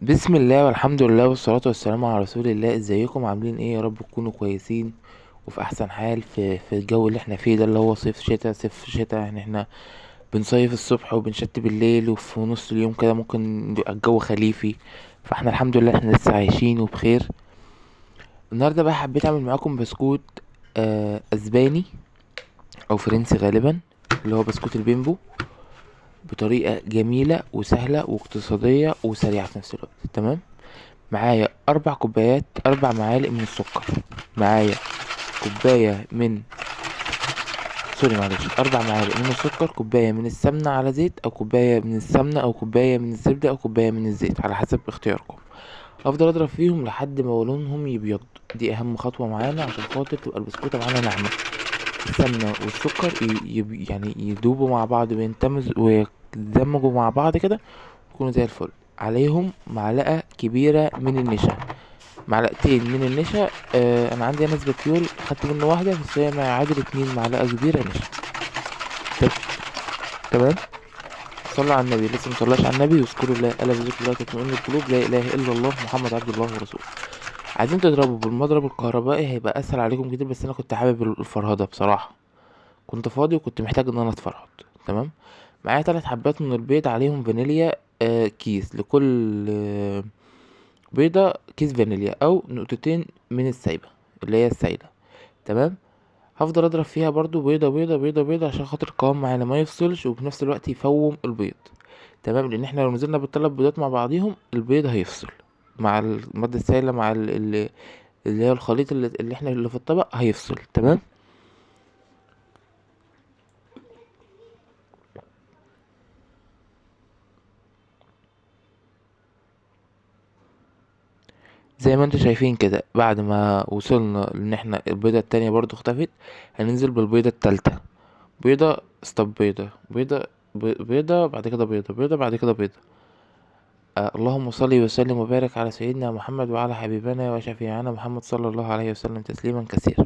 بسم الله والحمد لله والصلاة والسلام على رسول الله. ازيكم عاملين ايه؟ يا رب تكونوا كويسين وفي احسن حال في الجو اللي احنا فيه ده، اللي هو صيف شتاء صيف شتاء. يعني احنا بنصيف الصبح وبنشت بالليل، وفي نص اليوم كده ممكن يبقى الجو خريفي. فاحنا الحمد لله احنا لسه عايشين وبخير. النهارده بقى حبيت اعمل معاكم بسكوت اسباني او فرنسي غالبا، اللي هو بسكوت البيمبو، بطريقة جميلة وسهلة واقتصادية وسريعة في نفس الوقت. تمام. معايا 4 معالق من السكر. معايا كوباية من سوري معلش 4 معالق من السكر، كوباية من السمنة على زيت، أو كوباية من السمنة، أو كوباية من الزبدة، أو كوباية من الزيت، على حسب اختياركم. أفضل أضرب فيهم لحد ما لونهم يبيض. دي أهم خطوة معانا عشان خاطر تبقى البسكوتة معانا ناعمة. السمنة والسكر يعني يدوبوا مع بعض ويندمجوا مع بعض كده، يكونوا زي الفل. عليهم معلقة كبيرة من النشا، معلقتين من النشا. انا عندي انا سباتيول خدت منه واحده، بس هي ما يعادل 2 معلقه كبيره نشا. طب، تمام. صلى على النبي، لسه مصلاش على النبي. واذكروا الله الا بذكر الله تطمئن القلوب، لا اله الا الله محمد عبد الله ورسوله. عايزين تضربوا بالمضرب الكهربائي هيبقى اسهل عليكم كتير، بس انا كنت حابب الفرهده بصراحه. كنت فاضي وكنت محتاج ان انا اتفرهد. تمام. معايا 3 حبات من البيض، عليهم فانيليا. كيس لكل بيضة، كيس فانيليا او نقطتين من السايبة اللي هي السايلة. تمام. هفضل اضرب فيها برضو بيضة بيضة بيضة بيضة عشان خاطر القوام معانا ما يفصلش، وفي نفس الوقت يفوم البيض. تمام، لان احنا لو نزلنا بال3 بيضات مع بعضيهم البيض هيفصل مع المادة السائلة، مع اللي هي الخليط اللي احنا اللي في الطبق هيفصل. تمام. زي ما انتوا شايفين كده، بعد ما وصلنا ان احنا البيضة التانية برضو اختفت، هننزل بالبيضة التالتة. بيضة استب بيضة بيضة بيضة، بعد كده بيضة بيضة، بعد كده بيضة. اللهم صل وسلم وبارك على سيدنا محمد وعلى حبيبنا وشفيعنا محمد صلى الله عليه وسلم تسليما كثيرا.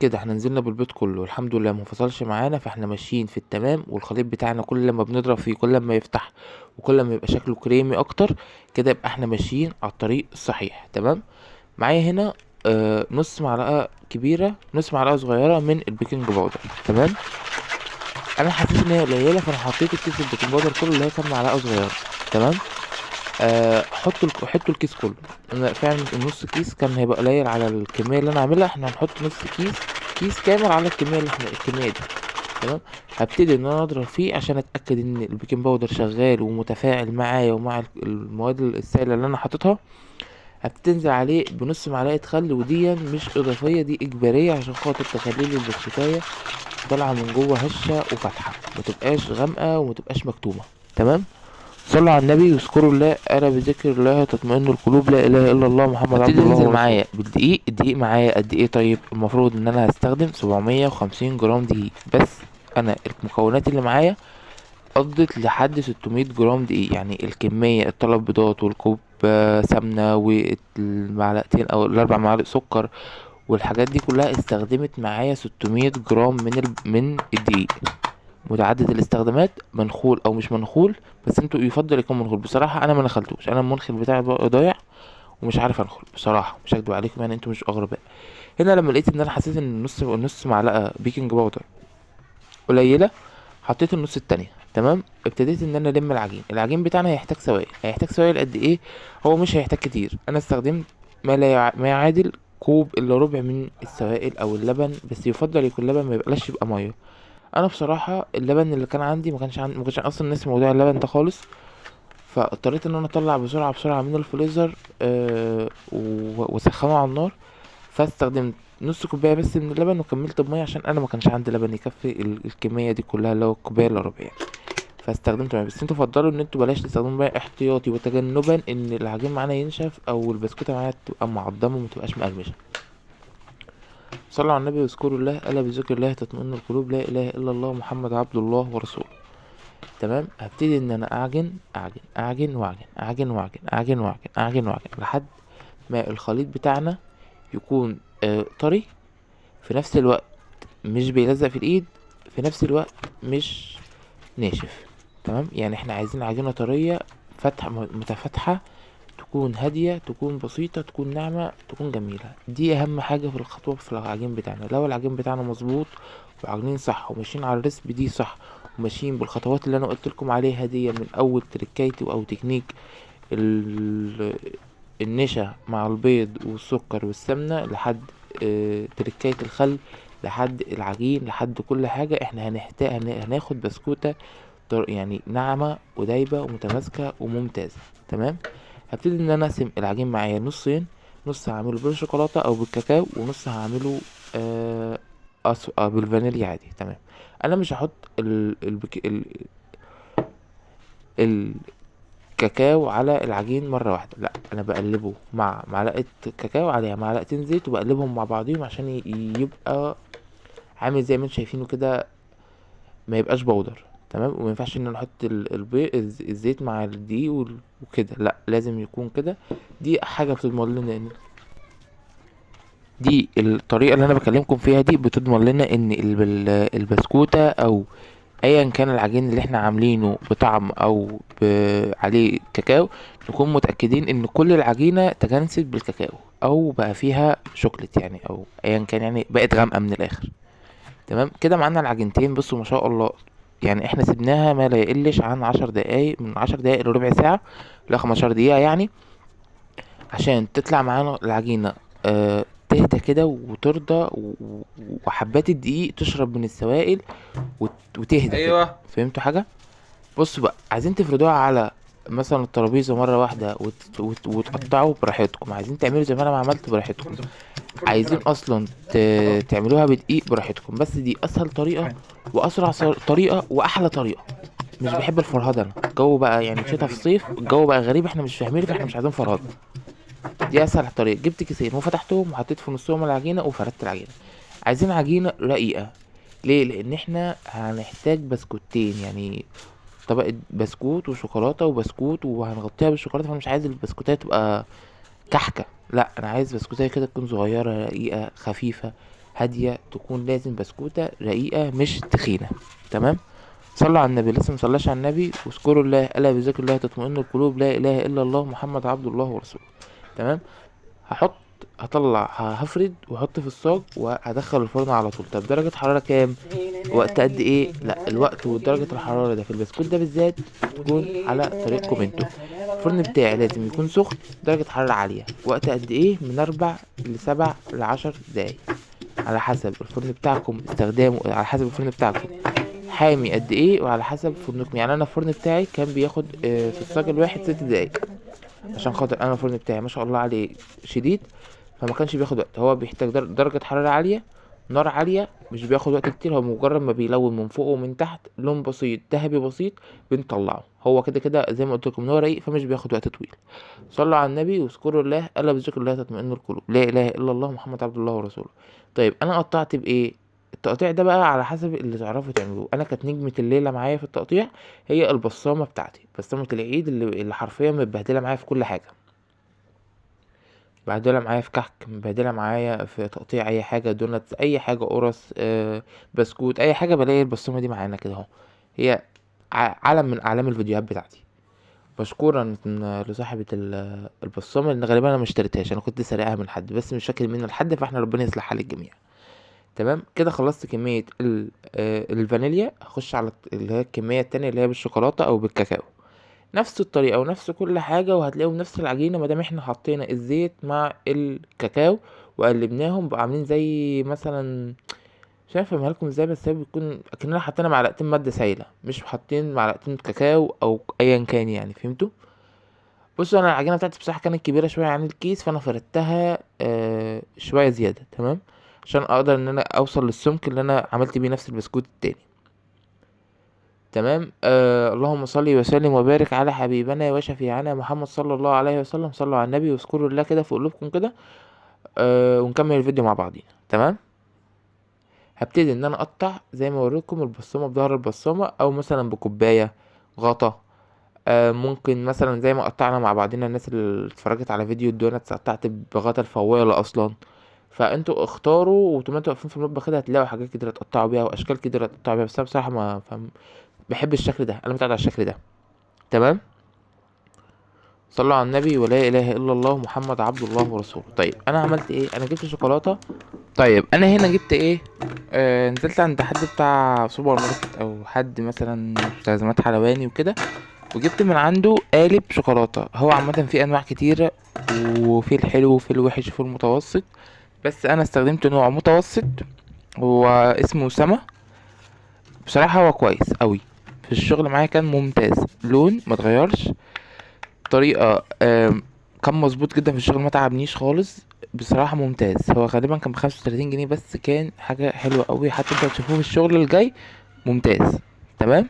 كده احنا نزلنا بالبيض كله، الحمد لله ما فصلش معانا، فاحنا ماشيين في التمام. والخليط بتاعنا كل لما بنضرب فيه كل لما يفتح، وكل ما يبقى شكله كريمي اكتر، كده يبقى احنا ماشيين على الطريق الصحيح. تمام. معايا هنا نص معلقة كبيرة، نص معلقة صغيرة من البيكنج باودر. تمام. انا حسيت ان هي قليلة، فانا حطيت الكيس البيكنج باودر كله اللي هي كان معلقة صغيرة. تمام. حطوا الكيس كله. انا فعلا النص كيس كان هيبقى قليل على الكميه اللي انا عاملها. احنا هنحط نص كيس كامل على الكميه دي. تمام. هبتدي ان انا اضرب فيه عشان اتاكد ان البيكنج باودر شغال ومتفاعل معايا ومع المواد السائله اللي انا حاططها. هتنزل عليه بنص معلقه خل، ودي مش اضافيه، دي اجباريه عشان خاطر تخلي لي البسكوتايه طالعه من جوه هشه وفاتحه، متبقاش غامقه ومتبقاش مكتومه. تمام. صلوا على النبي واذكروا الله الا بذكر الله تطمئن القلوب، لا اله الا الله محمد عبد الله ورسوله. ينزل معايا بالدقيق. الدقيق معايا قد ايه؟ طيب المفروض ان انا هستخدم 750 جرام دقيق بس. انا المكونات اللي معايا قضت لحد 600 جرام دقيق، يعني الكمية ال3 بيضات والكوب سمنة والمعلقتين او ال4 معالق سكر والحاجات دي كلها استخدمت معايا 600 جرام من الدقيق. متعدد الاستخدامات، منخول او مش منخول، بس انتوا يفضل يكون منخول. بصراحه انا ما نخلتوش، انا المنخل بتاعي ضايع ومش عارف انخل بصراحه، مش هكدب عليكم، يعني انتوا مش اغرباء. هنا لما لقيت ان انا حسيت ان نص معلقه بيكنج باودر قليله، حطيت النص التانية. تمام. ابتديت ان انا الم العجين بتاعنا هيحتاج سوائل قد ايه؟ هو مش هيحتاج كتير. انا استخدمت ما يعادل كوب الا ربع من السوائل او اللبن، بس يفضل يكون لبن، ما يبقاش يبقى ميه. انا بصراحه اللبن اللي كان عندي ما كانش اصلا ناسي موضوع اللبن ده خالص. فاضطريت ان انا اطلع بسرعه بسرعه من الفريزر واسخنه على النار. فاستخدمت نص كوبايه بس من اللبن، وكملت بميه عشان انا ما كانش عندي لبن يكفي الكميه دي كلها، اللي هو الكوبايه الا ربع يعني. فاستخدمت ميه بس. انتوا فضلوا ان انتوا بلاش تستخدموا ميه احتياطي، وتجنبا ان العجين معانا ينشف او البسكوته معانا تبقى معضمه وما تبقاش مقرمشه. صلوا على النبي واذكروا الله الا بذكر الله تطمئن القلوب، لا اله الا الله محمد عبد الله ورسوله. تمام. هبتدي ان انا اعجن اعجن اعجن واعجن اعجن واعجن اعجن واعجن اعجن واعجن لحد ما الخليط بتاعنا يكون طري، في نفس الوقت مش بيلزق في الايد، في نفس الوقت مش ناشف. تمام. يعني احنا عايزين عجينة طرية متفتحة، تكون هادية، تكون بسيطة، تكون ناعمة، تكون جميلة. دي اهم حاجة في الخطوة في العجين بتاعنا. لو العجين بتاعنا مظبوط وعاملين صح وماشيين على الريسبي دي صح وماشيين بالخطوات اللي انا قلت لكم عليها دي من اول تركايتي او تكنيك ال- النشا مع البيض والسكر والسمنة لحد تركاية الخل، لحد العجين، لحد كل حاجة، احنا هناخد بسكوتة يعني ناعمة ودايبة ومتماسكة وممتازة. تمام. هبتدي ان انا اقسم العجين معايا نصين، نص هعمله بالشوكولاتة او بالكاكاو، ونص هعمله بالفانيليا عادي. تمام. انا مش هحط الكاكاو على العجين مرة واحدة، لا، انا بقلبه مع معلقة كاكاو عليها معلقتين زيت وبقلبهم مع بعضهم عشان يبقى عامل زي ما انتم شايفينه كده، ما يبقاش بودر. تمام. وما ينفعش ان انا احط البيض الزيت مع الدقيق وكده، لا، لازم يكون كده. دي حاجه بتضمن لنا ان دي الطريقه اللي انا بكلمكم فيها دي بتضمن لنا ان البسكوته او ايا كان العجين اللي احنا عاملينه بطعم او عليه كاكاو، نكون متاكدين ان كل العجينه تجانست بالكاكاو او بقى فيها شوكليت يعني، او ايا كان يعني بقت غامقه من الاخر. تمام كده معانا العجينتين. بصوا ما شاء الله، يعني احنا سيبناها ما لا يقلش عن 10 دقايق، من 10 دقايق لربع ساعة، ل 15 دقيقة يعني، عشان تطلع معانا العجينة تهدى كده وترضى وحبات الدقيق تشرب من السوائل وتهدى كده. ايوه. فهمتوا حاجة؟ بصوا بقى، عايزين تفردوها على مثلا الترابيزة مرة واحدة وتقطعوا براحتكم، عايزين تعملوا زي ما انا ما عملت براحتكم، عايزين اصلا تعملوها بدقيق براحتكم. بس دي اسهل طريقة واسرع طريقة واحلى طريقة. مش بحب الفرهدة انا، الجو بقى يعني شتا في الصيف، الجو بقى غريب، احنا مش فاهمين فاحنا مش عايزين فرهدة. دي اسهل طريقة. جبت كيسين وفتحتهم وحطيت في نصهم العجينة وفردت العجينة. عايزين عجينة رقيقة. ليه؟ لان احنا هنحتاج بسكوتين يعني، طبقة بسكوت وشوكولاتة وبسكوت وهنغطيها بالشوكولاتة، فانا مش عايز البسكوتات تبقى كحكة، لا، انا عايز بسكوتة كده تكون صغيرة رقيقة خفيفة هادية، تكون لازم بسكوتة رقيقة مش تخينة. تمام. صلوا على النبي، لسه مصلاش على النبي. واذكروا الله الا بذكر الله تطمئن القلوب، لا اله الا الله محمد عبد الله ورسوله. تمام. هحط هطلع هفرد واحط في الصاج وهدخل الفرن على طول. طب درجة حرارة كام؟ وقت قد ايه؟ لا، الوقت ودرجة الحرارة ده في البسكوت ده بالذات تكون على طريقكم انتوا. الفرن بتاعي لازم يكون سخن، درجة حرارة عالية. وقت قد ايه؟ من 4 ل7 ل10 دقايق، على حسب الفرن بتاعكم استخدامه، على حسب الفرن بتاعكم حامي قد ايه، وعلى حسب فرنكم. يعني انا الفرن بتاعي كان بياخد في الصاج الواحد 6 دقايق، عشان خاطر انا الفرن بتاعي ما شاء الله عليه شديد، فما كانش بياخد وقت. هو بيحتاج درجة حرارة عالية، نار عالية، مش بياخد وقت كتير. هو مجرد ما بيلون من فوق ومن تحت لون بسيط ذهبي بسيط بنطلعه. هو كده كده زي ما قلت لكم ان هو رقيق، فمش بياخد وقت طويل. صلوا على النبي واذكروا الله الا بذكر الله تطمئن القلوب، لا اله الا الله محمد عبد الله ورسوله. طيب انا قطعت بايه؟ التقطيع ده بقى على حسب اللي تعرفوا تعملوه. انا كانت نجمة الليلة معايا في التقطيع هي البصامة بتاعتي، بصامة العيد اللي حرفيا متبهدلة معايا في كل حاجة، مبهدلة معايا في كحك، مبهدلة معايا في تقطيع اي حاجة، دوناتس، اي حاجة، قرص، بسكوت، اي حاجة بلاقي البصمة دي معانا كده اهو. هي علم من اعلام الفيديوهات بتاعتي. مشكورا لصاحبة البصمة، لان غالبا انا مشتريتهاش، انا كنت سارقها من حد بس مش فاكر مين الحد، فاحنا ربنا يصلح حال الجميع. تمام كده خلصت كمية الفانيليا. هخش على اللي هي الكمية التانية اللي هي بالشوكولاتة او بالكاكاو. نفس الطريقة ونفس كل حاجة، وهتلاقيهم نفس العجينة مادام احنا حطينا الزيت مع الكاكاو وقلبناهم بقى عاملين زي مثلا، مش عارف افهمها لكم ازاي، بس هي بتكون اكننا حطينا معلقتين مادة سايلة، مش حاطين معلقتين كاكاو او ايا كان يعني. فهمتوا؟ بصوا انا العجينة بتاعتي بصراحة كانت كبيرة شوية عن الكيس، فانا فردتها شوية زيادة. تمام. عشان اقدر ان انا اوصل للسمك اللي انا عملت بيه نفس البسكوت التاني. تمام. اللهم صل وسلم وبارك على حبيبنا وشفيعنا محمد صلى الله عليه وسلم. صلوا على النبي واذكروا الله كده في قلوبكم كده. ونكمل الفيديو مع بعضينا. تمام. هبتدي ان انا اقطع زي ما وريتكم البصمه بظهر البصمه، او مثلا بكوبايه غطا. ممكن مثلا زي ما قطعنا مع بعضينا، الناس اللي اتفرجت على فيديو الدوناتس قطعت بغطا الفوالة اصلا. فانتوا اختاروا، وطول ما انتوا واقفين في المطبخ كده هتلاقوا حاجات كتير تقطعوا بيها واشكال كتير تقطعوا بيها، بس انا بصراحه ما بحب الشكل ده، انا متعود على الشكل ده. تمام. صلوا على النبي، ولا اله الا الله محمد عبد الله ورسوله. طيب انا عملت ايه؟ انا جبت شوكولاته. طيب انا هنا جبت ايه؟ نزلت عند حد بتاع سوبر ماركت او حد مثلا مستلزمات حلواني وكده، وجبت من عنده قالب شوكولاته. هو عامه في انواع كتيره، وفي الحلو وفي الوحش وفي المتوسط، بس انا استخدمت نوع متوسط، هو اسمه سما. بصراحه هو كويس قوي في الشغل معايا، كان ممتاز، لون ما اتغيرش، طريقة كان مظبوط جدا في الشغل، ما تعبنيش خالص. بصراحة ممتاز. هو غالبا كان ب35 جنيه، بس كان حاجة حلوة قوي، حتى انتوا هتشوفوه في الشغل الجاي ممتاز. تمام.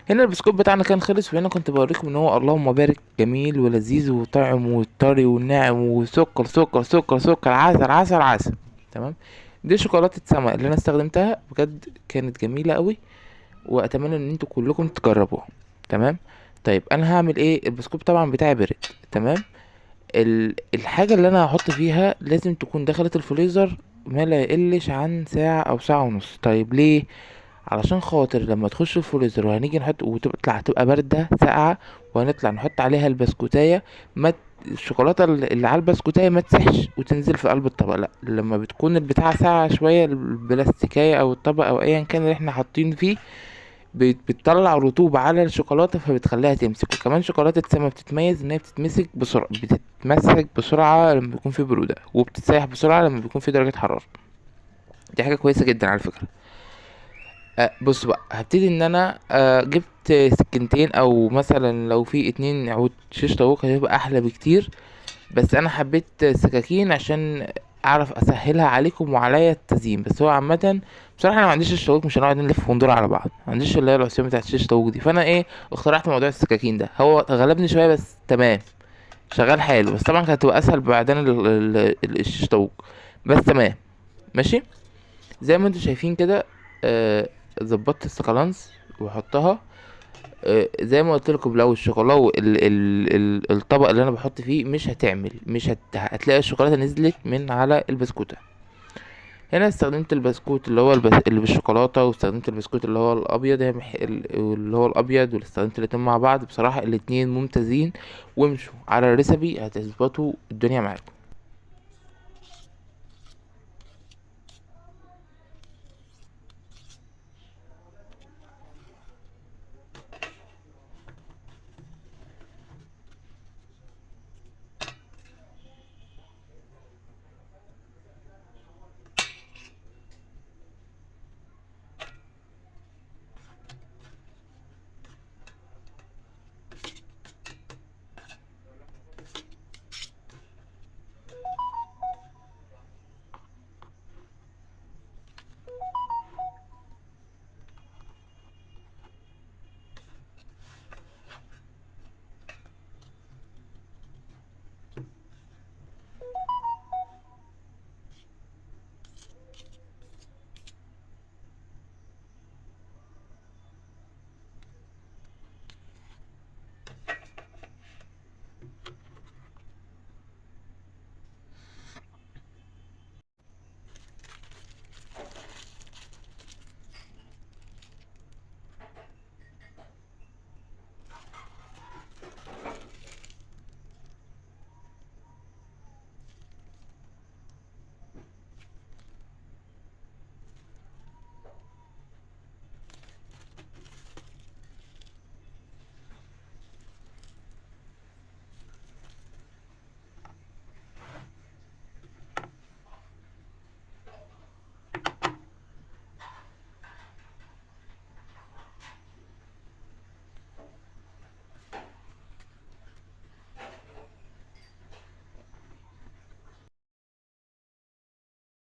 هنا البسكوت بتاعنا كان خلص، وهنا كنت بوريكم ان هو اللهم بارك جميل ولذيذ وطعم وطري والناعم، وسكر سكر سكر سكر، عسل عسل عسل. تمام. دي شوكولاتة سما اللي انا استخدمتها، بجد كانت جميلة قوي، واتمنى ان انتوا كلكم تجربوها. تمام. طيب انا هعمل ايه؟ البسكوت طبعا بتاعي برد. تمام. الحاجه اللي انا هحط فيها لازم تكون دخلت الفريزر ما لا يقلش عن ساعه او ساعه ونص. طيب ليه؟ علشان خاطر لما تخش الفريزر وهنيجي نحط وتطلع تبقى بارده ساقعه، وهنطلع نحط عليها البسكوتايه، ما الشوكولاته اللي على البسكوتايه ما تسحش وتنزل في قلب الطبق. لا، لما بتكون البتاعه ساقعه شويه، البلاستيكايه او الطبق او ايا كان اللي احنا حاطين فيه، بتطلع رطوبة على الشوكولاتة، فبتخليها تمسك. وكمان شوكولاتة سما بتتميز ان هي بتتمسك بسرعة، بتتمسك بسرعة لما بيكون في برودة، وبتتسيح بسرعة لما بيكون في درجة حرارة. دي حاجة كويسة جدا على فكرة. بص بقى، هبتدي ان انا جبت سكينتين، او مثلا لو في 2 عود شيش طاووق هيبقى احلى بكتير، بس انا حبيت سكاكين عشان اعرف اسهلها عليكم وعليا التزيين. بس هو عامه بصراحه انا ما عنديش شيش طاووق، مش هنقعد نلف وندور على بعض، ما عنديش اللي هي العصيان بتاعت الشيش طاووق دي، فانا ايه، اخترعت موضوع السكاكين ده. هو غلبني شويه بس تمام، شغال حلو، بس طبعا كانت هتبقى اسهل بعدين الشيش طاووق، بس تمام ماشي. زي ما انتم شايفين كده، ظبطت السكالانس واحطها. زي ما قلت لكم، لو الشوكولاته الطبق اللي انا بحط فيه مش هتعمل، مش هتلاقي الشوكولاته نزلت من على البسكوته. هنا استخدمت البسكوت اللي هو اللي بالشوكولاته، واستخدمت البسكوت اللي هو الابيض، اللي هو الابيض، واللي استخدمت الاتنين مع بعض. بصراحه الاتنين ممتازين، وامشوا على الريسبي هتظبطوا الدنيا معاكم.